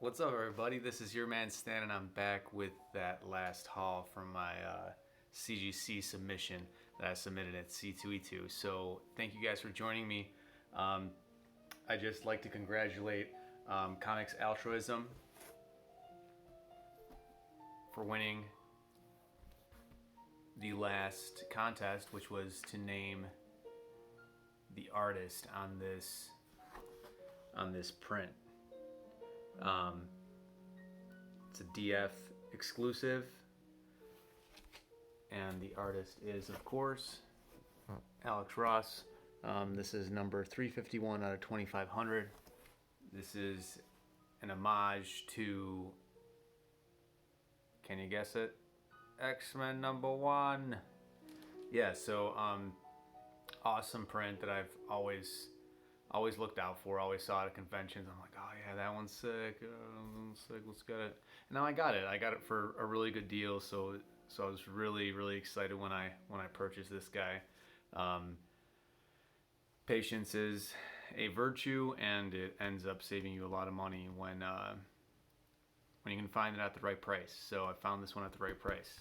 What's up, everybody? This is your man Stan, and I'm back with that last haul from my CGC submission that I submitted at C2E2. So thank you guys for joining me. I just like to congratulate Comics Altruism for winning the last contest, which was to name the artist on this print. It's a DF exclusive, and the artist is, of course, Alex Ross. This is number 351 out of 2500. This is an homage to, can you guess it? X-Men #1. Yeah, so awesome print that I've always looked out for, always saw it at conventions. I'm like, oh yeah, that one's sick. Let's get it. And now I got it. I got it for a really good deal. So I was really excited when I purchased this guy. Patience is a virtue, and it ends up saving you a lot of money when you can find it at the right price. So I found this one at the right price.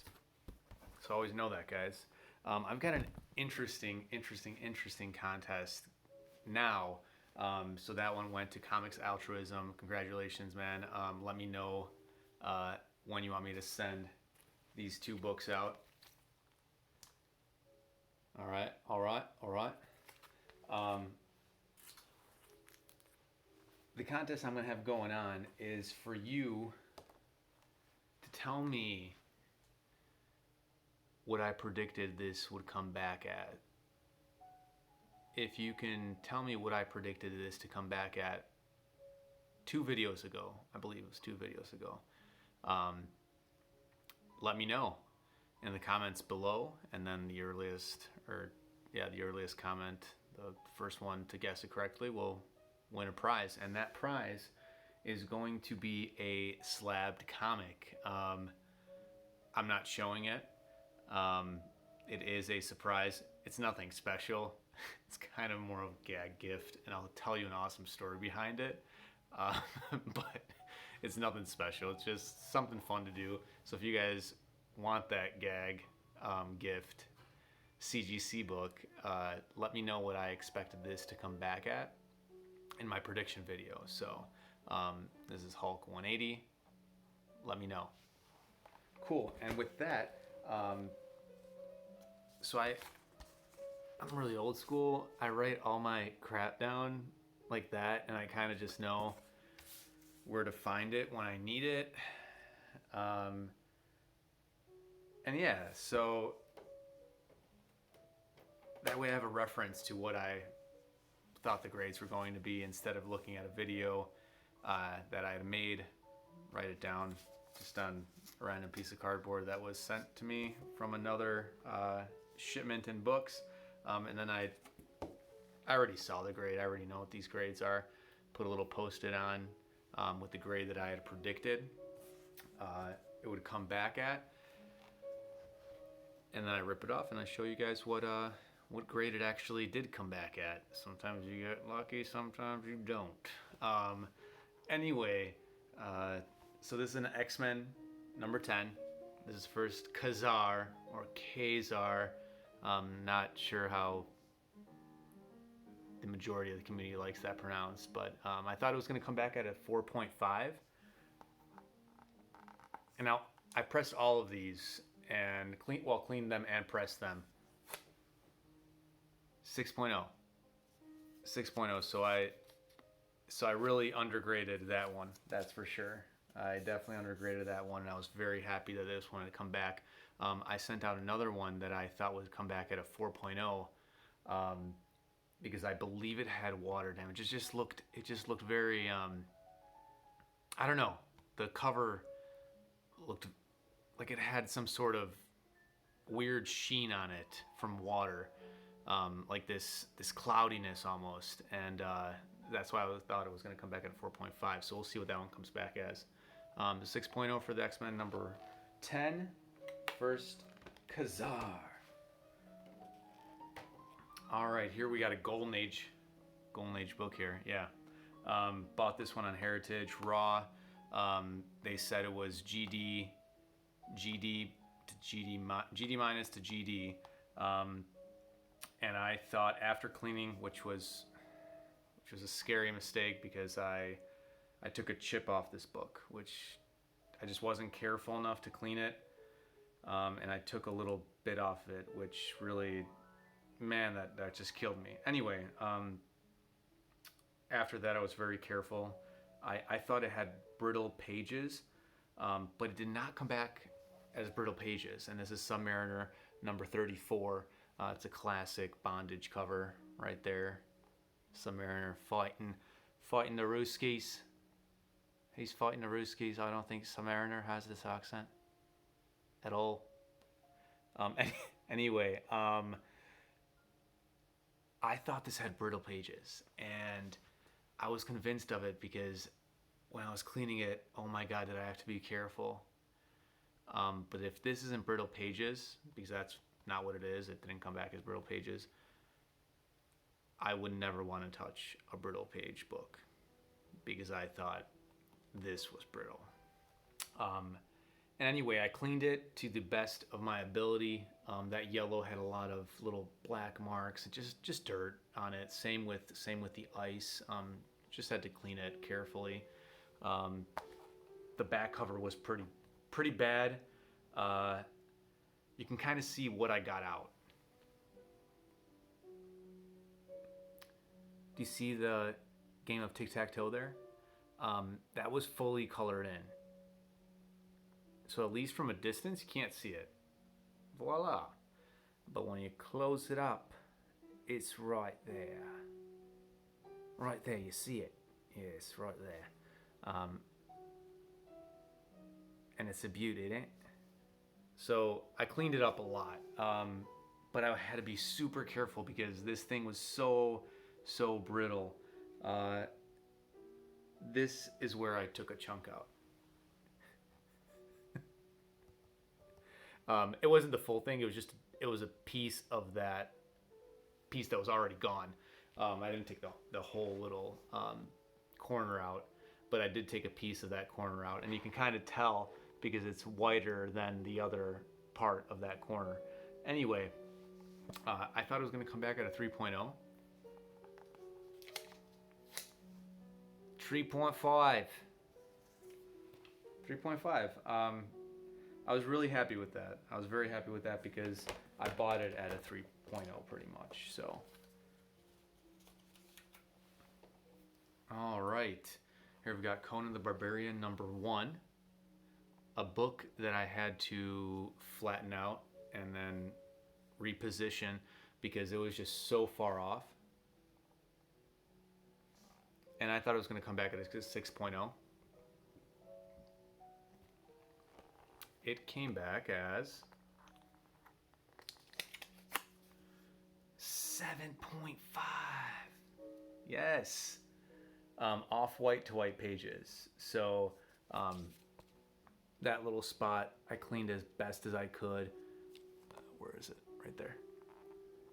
So always know that, guys. I've got an interesting contest now. So that one went to Comics Altruism. Congratulations, man. Let me know when you want me to send these two books out. All right. The contest I'm going to have going on is for you to tell me what I predicted this would come back at. If you can tell me what I predicted this to come back at 2 videos ago, I believe it was 2 videos ago, let me know in the comments below, and then the earliest comment, the first one to guess it correctly, will win a prize, and that prize is going to be a slabbed comic. I'm not showing it. It is a surprise. It's nothing special. It's kind of more of a gag gift, and I'll tell you an awesome story behind it. But it's nothing special. It's just something fun to do. So if you guys want that gag gift CGC book, let me know what I expected this to come back at in my prediction video. So this is Hulk 180. Let me know. Cool. And with that, so I'm really old school. I write all my crap down like that, and I kind of just know where to find it when I need it. And yeah, so that way I have a reference to what I thought the grades were going to be, instead of looking at a video that I had made, write it down just on a random piece of cardboard that was sent to me from another shipment in books. And then I already saw the grade. I already know what these grades are. Put a little post-it on with the grade that I had predicted it would come back at. And then I rip it off and I show you guys what grade it actually did come back at. Sometimes you get lucky, sometimes you don't. Anyway, so this is an X-Men number 10. This is first Kazar, or Kazar. Not sure how the majority of the community likes that pronounced, but I thought it was going to come back at a 4.5. And now I pressed all of these and cleaned them and pressed them. 6.0. 6.0. So I really undergraded that one. That's for sure. I definitely undergraded that one, and I was very happy that this one had come back. I sent out another one that I thought would come back at a 4.0 because I believe it had water damage. It just looked very, I don't know. The cover looked like it had some sort of weird sheen on it from water, like this cloudiness almost, and that's why I thought it was going to come back at a 4.5. So we'll see what that one comes back as. The 6.0 for the X-Men number 10. First, Kazar. All right, here we got a Golden Age book here. Yeah, bought this one on Heritage Raw. They said it was GD to GD minus to GD. And I thought after cleaning, which was a scary mistake because I took a chip off this book, which I just wasn't careful enough to clean it. And I took a little bit off it, which really, man, that just killed me. Anyway, after that, I was very careful. I thought it had brittle pages, but it did not come back as brittle pages. And this is Submariner number 34. It's a classic bondage cover right there. Submariner fighting the Ruskies. He's fighting the Ruskies. I don't think Submariner has this accent at all. Anyway, I thought this had brittle pages, and I was convinced of it because when I was cleaning it, oh my God, did I have to be careful. But if this isn't brittle pages, because that's not what it is, it didn't come back as brittle pages, I would never want to touch a brittle page book because I thought this was brittle. And anyway, I cleaned it to the best of my ability. That yellow had a lot of little black marks, just dirt on it. Same with the ice. Just had to clean it carefully. The back cover was pretty bad. You can kind of see what I got out. Do you see the game of tic-tac-toe there? That was fully colored in. So at least from a distance, you can't see it. Voila. But when you close it up, it's right there. Right there, you see it. Yes, right there. And it's a beauty, isn't it? So I cleaned it up a lot. But I had to be super careful because this thing was so brittle. This is where I took a chunk out. It wasn't the full thing. It was a piece of that piece that was already gone. I didn't take the whole little corner out, but I did take a piece of that corner out, and you can kind of tell because it's whiter than the other part of that corner. Anyway, I thought it was going to come back at a 3.0. 3.5. 3.5. I was really happy with that. I was very happy with that because I bought it at a 3.0 pretty much. So, all right. Here we've got Conan the Barbarian number 1, a book that I had to flatten out and then reposition because it was just so far off. And I thought it was going to come back at a 6.0. It came back as 7.5. Yes. Off-white to white pages. So that little spot I cleaned as best as I could. Where is it? Right there.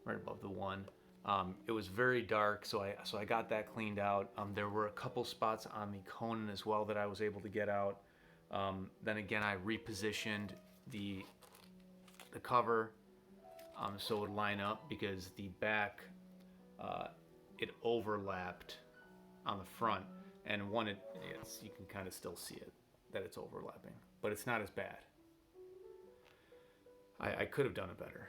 Right above the 1. It was very dark, so I got that cleaned out. There were a couple spots on the Conan as well that I was able to get out. Then again, I repositioned the cover so it would line up because the back it overlapped on the front, and you can kind of still see it that it's overlapping, but it's not as bad. I could have done it better.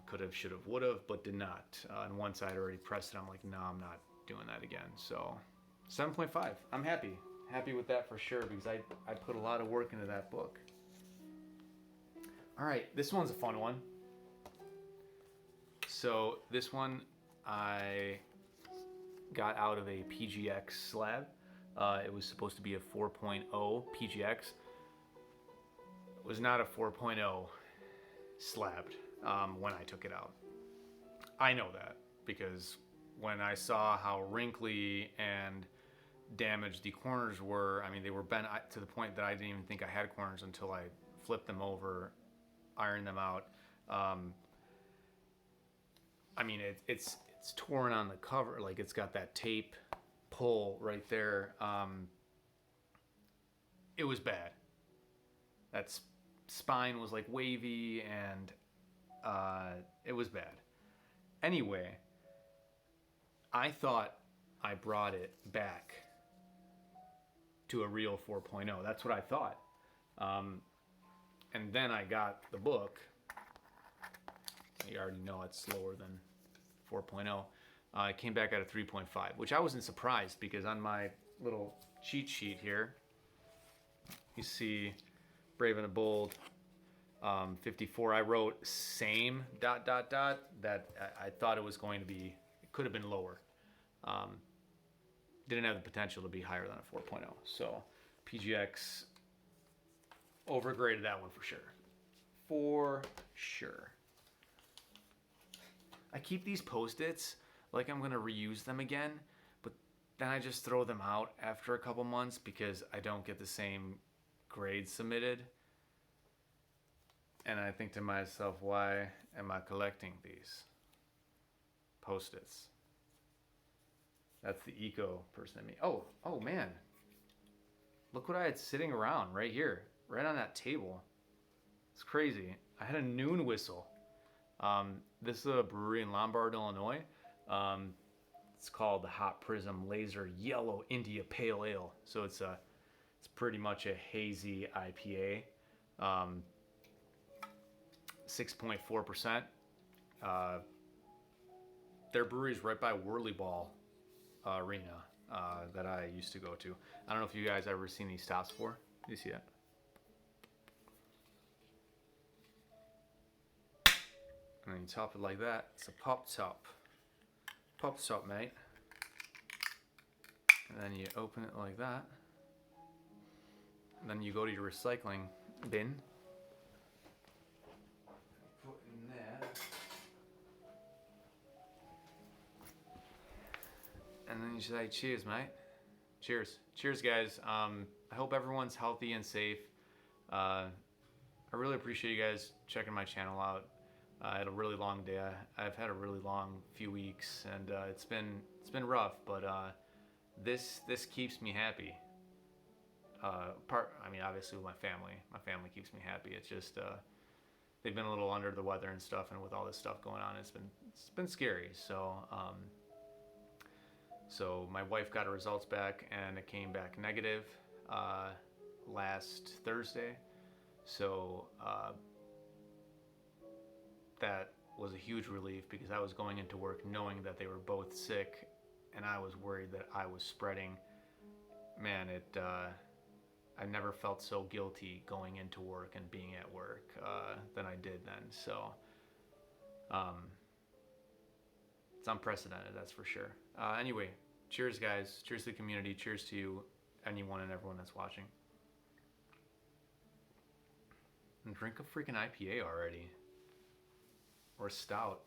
Could have, should have, would have, but did not. And once I'd already pressed it, I'm like, no, I'm not doing that again. So 7.5. I'm happy with that for sure because I put a lot of work into that book. All right, this one's a fun one. So this one I got out of a PGX slab. It was supposed to be a 4.0 PGX. It was not a 4.0 slabbed when I took it out. I know that because when I saw how wrinkly and damaged the corners were, I mean, they were bent to the point that I didn't even think I had corners until I flipped them over, ironed them out. I mean, it's torn on the cover, like it's got that tape pull right there. it was bad. That spine was like wavy, and it was bad. Anyway, I thought I brought it back to a real 4.0. That's what I thought. And then I got the book. You already know it's slower than 4.0. It came back at a 3.5, which I wasn't surprised because on my little cheat sheet here, you see Brave and the Bold 54. I wrote same ... that I thought it was going to be, it could have been lower. Didn't have the potential to be higher than a 4.0. So PGX overgraded that one for sure. For sure. I keep these Post-its like I'm going to reuse them again, but then I just throw them out after a couple months because I don't get the same grades submitted. And I think to myself, why am I collecting these Post-its? That's the eco person in me. Oh man. Look what I had sitting around right here, right on that table. It's crazy. I had a noon whistle. This is a brewery in Lombard, Illinois. It's called the Hot Prism Laser Yellow India Pale Ale. So it's pretty much a hazy IPA. 6.4%. Their brewery is right by Whirly Ball Arena that I used to go to. I don't know if you guys ever seen these stops before. Do you see that? And then you top it like that. It's a pop top. Pop top, mate. And then you open it like that. And then you go to your recycling bin. Put in there. And then you say, cheers, mate. Cheers. Cheers, guys. I hope everyone's healthy and safe. I really appreciate you guys checking my channel out. I had a really long day. I've had a really long few weeks, and it's been rough, but this keeps me happy. I mean, obviously with my family keeps me happy. It's just they've been a little under the weather and stuff, and with all this stuff going on, it's been scary. So my wife got her results back, and it came back negative last Thursday. So that was a huge relief because I was going into work knowing that they were both sick, and I was worried that I was spreading. Man, I never felt so guilty going into work and being at work than I did then. So it's unprecedented, that's for sure. Anyway, cheers, guys. Cheers to the community. Cheers to you, anyone and everyone that's watching. And drink a freaking IPA already. Or a stout.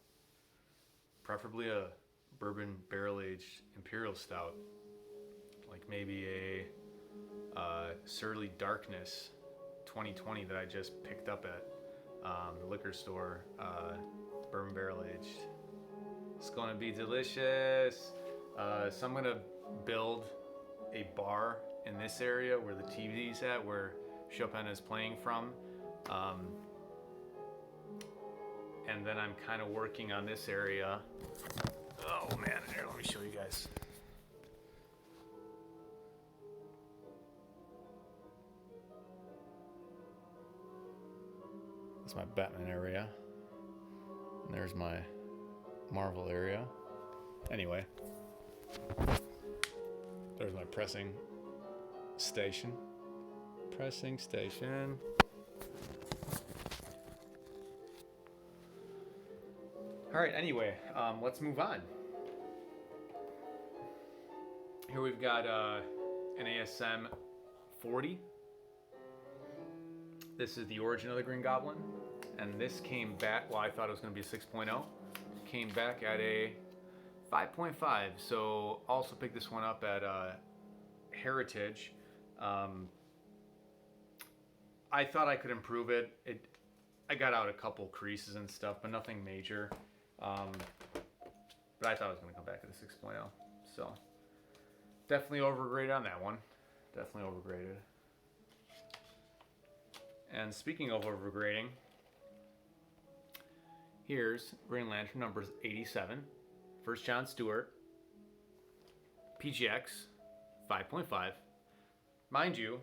Preferably a bourbon barrel-aged imperial stout. Like maybe a Surly Darkness 2020 that I just picked up at the liquor store. Bourbon barrel-aged. It's gonna be delicious. So I'm gonna build a bar in this area where the TV's at, where Chopin is playing from. And then I'm kind of working on this area. Oh man, here, let me show you guys. That's my Batman area. And there's my Marvel area. Anyway, there's my pressing station. Pressing station. All right, anyway, let's move on. Here we've got an ASM 40. This is the origin of the Green Goblin. And this came back, well, I thought it was going to be a 6.0. Came back at a 5.5. So also picked this one up at Heritage. I thought I could improve it. I got out a couple creases and stuff, but nothing major. But I thought it was going to come back at a 6.0. So definitely overgraded on that one. Definitely overgraded. And speaking of overgrading, here's Green Lantern number 87, First John Stewart, PGX 5.5. Mind you,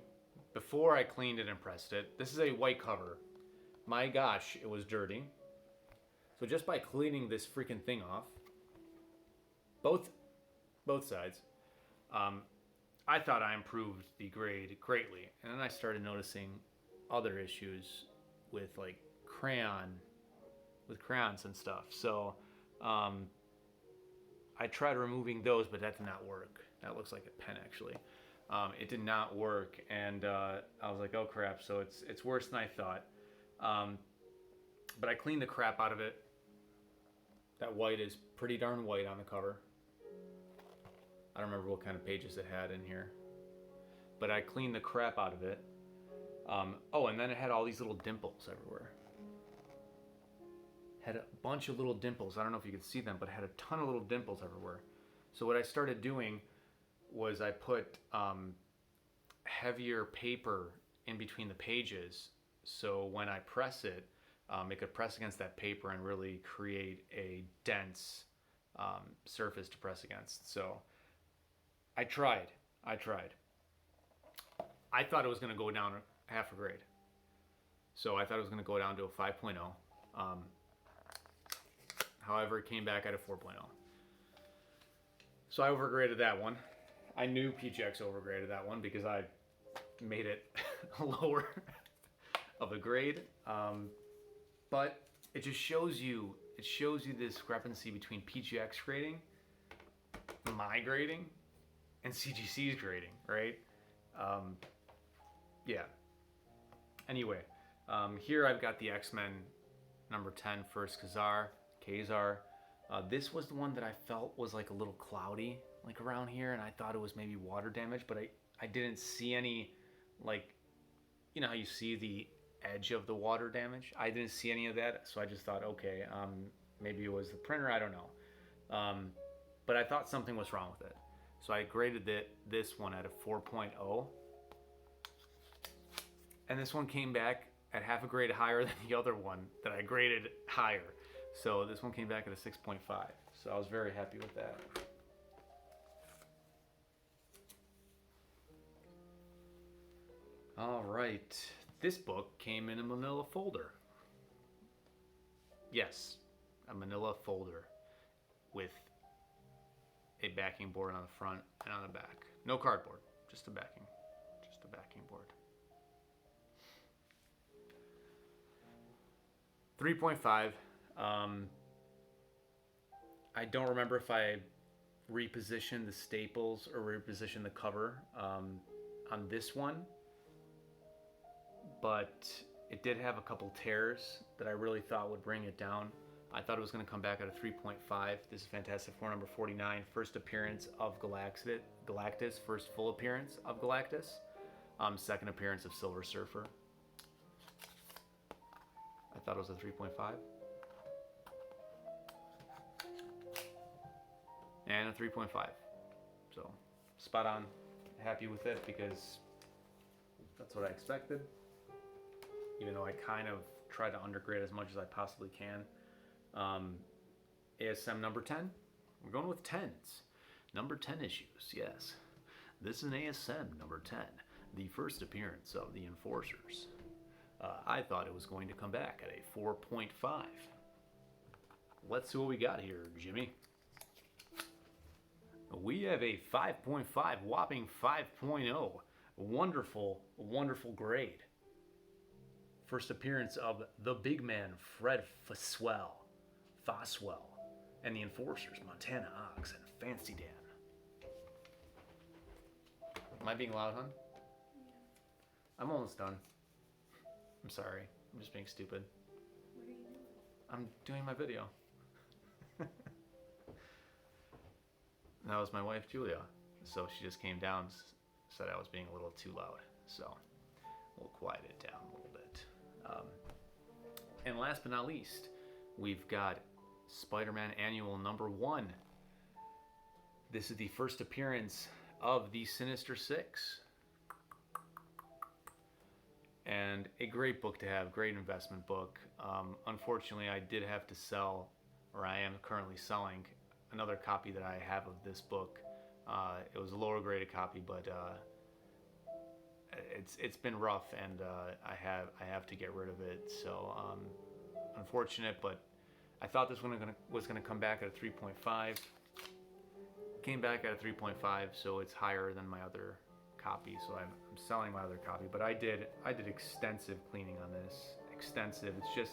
before I cleaned it and pressed it, this is a white cover. My gosh, it was dirty. So just by cleaning this freaking thing off, both sides, I thought I improved the grade greatly. And then I started noticing other issues with like crayons and stuff. So I tried removing those, but that did not work. That looks like a pen actually. It did not work, and I was like, oh crap, so it's worse than I thought. But I cleaned the crap out of it. That white is pretty darn white on the cover. I don't remember what kind of pages it had in here, but I cleaned the crap out of it. Oh, and then it had all these little dimples everywhere. Had a bunch of little dimples. I don't know if you could see them, but it had a ton of little dimples everywhere. So what I started doing was I put heavier paper in between the pages, so when I press it, it could press against that paper and really create a dense surface to press against. So I tried. I thought it was going to go down half a grade. So I thought it was going to go down to a 5.0. However, it came back at a 4.0. So I overgraded that one. I knew PGX overgraded that one because I made it lower of a grade. But it just shows you the discrepancy between PGX grading, my grading, and CGC's grading, right? Yeah. Anyway, here I've got the X-Men number 10 First Kazar. This was the one that I felt was like a little cloudy, like around here, and I thought it was maybe water damage, but I didn't see any, like, you know how you see the edge of the water damage? I didn't see any of that, so I just thought, okay, maybe it was the printer, I don't know. But I thought something was wrong with it. So I graded this one at a 4.0. And this one came back at half a grade higher than the other one that I graded higher. So this one came back at a 6.5. So I was very happy with that. All right. This book came in a manila folder. Yes, a manila folder with a backing board on the front and on the back. No cardboard, just a backing board. 3.5. I don't remember if I repositioned the staples or repositioned the cover on this one, but it did have a couple tears that I really thought would bring it down. I thought it was going to come back at a 3.5. This is Fantastic Four number 49, first appearance of Galactus, first full appearance of Galactus, second appearance of Silver Surfer. I thought it was a 3.5. And a 3.5. So, spot on. Happy with it because that's what I expected. Even though I kind of try to undergrade as much as I possibly can. ASM number 10. We're going with 10s. Number 10 issues, yes. This is an ASM number 10. The first appearance of the Enforcers. I thought it was going to come back at a 4.5. Let's see what we got here, Jimmy. We have a 5.5, whopping 5.0. Wonderful, wonderful grade. First appearance of the big man, Fred Foswell, and the Enforcers, Montana Ox and Fancy Dan. Am I being loud, hon? Yeah. I'm almost done. I'm sorry. I'm just being stupid. What are you doing? I'm doing my video. That was my wife, Julia. So she just came down and said I was being a little too loud. So we'll quiet it down a little bit. And last but not least, we've got Spider-Man Annual number 1. This is the first appearance of the Sinister Six. and a great book to have, great investment book. Unfortunately, I did have to sell, or I am currently selling, another copy that I have of this book. It was a lower graded copy, but it's been rough, and I have to get rid of it. So unfortunate, but I thought this one was gonna come back at a 3.5. Came back at a 3.5, so it's higher than my other copy. So I'm selling my other copy, but I did extensive cleaning on this. Extensive. It's just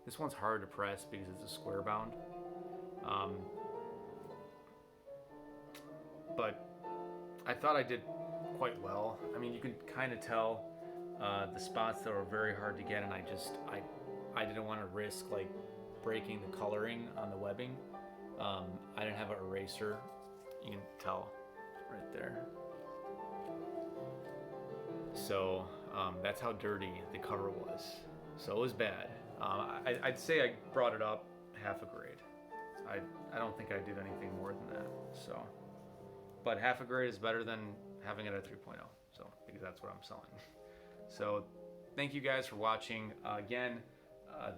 this one's hard to press because it's a square bound. But I thought I did quite well. I mean, you can kind of tell the spots that were very hard to get, and I didn't want to risk like breaking the coloring on the webbing. I didn't have an eraser. You can tell right there. So that's how dirty the cover was. So it was bad. I'd say I brought it up half a grade. I don't think I did anything more than that. So, but half a grade is better than having it at 3.0. So because that's what I'm selling. So thank you guys for watching. Again,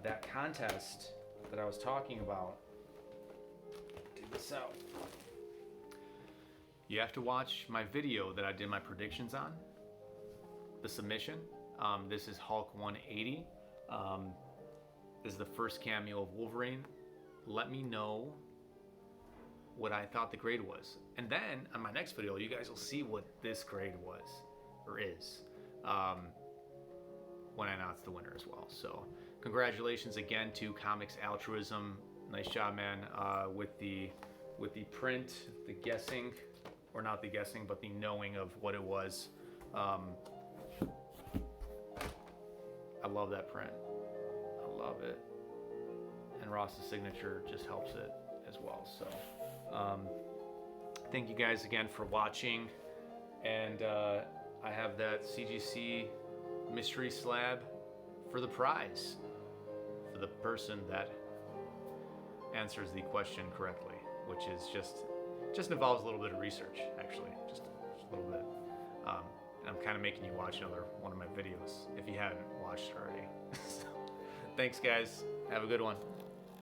that contest that I was talking about. Dig this out. You have to watch my video that I did my predictions on. The submission. This is Hulk 180. This is the first cameo of Wolverine. Let me know what I thought the grade was. And then on my next video, you guys will see what this grade was or is when I announce the winner as well. So congratulations again to Comics Altruism. Nice job, man, with the print, the guessing, or not the guessing, but the knowing of what it was. I love that print. I love it. And Ross's signature just helps it as well. So thank you guys again for watching. And I have that CGC mystery slab for the prize for the person that answers the question correctly, which is just involves a little bit of research, actually, just a little bit. And I'm kind of making you watch another one of my videos if you haven't watched already. So, thanks, guys. Have a good one.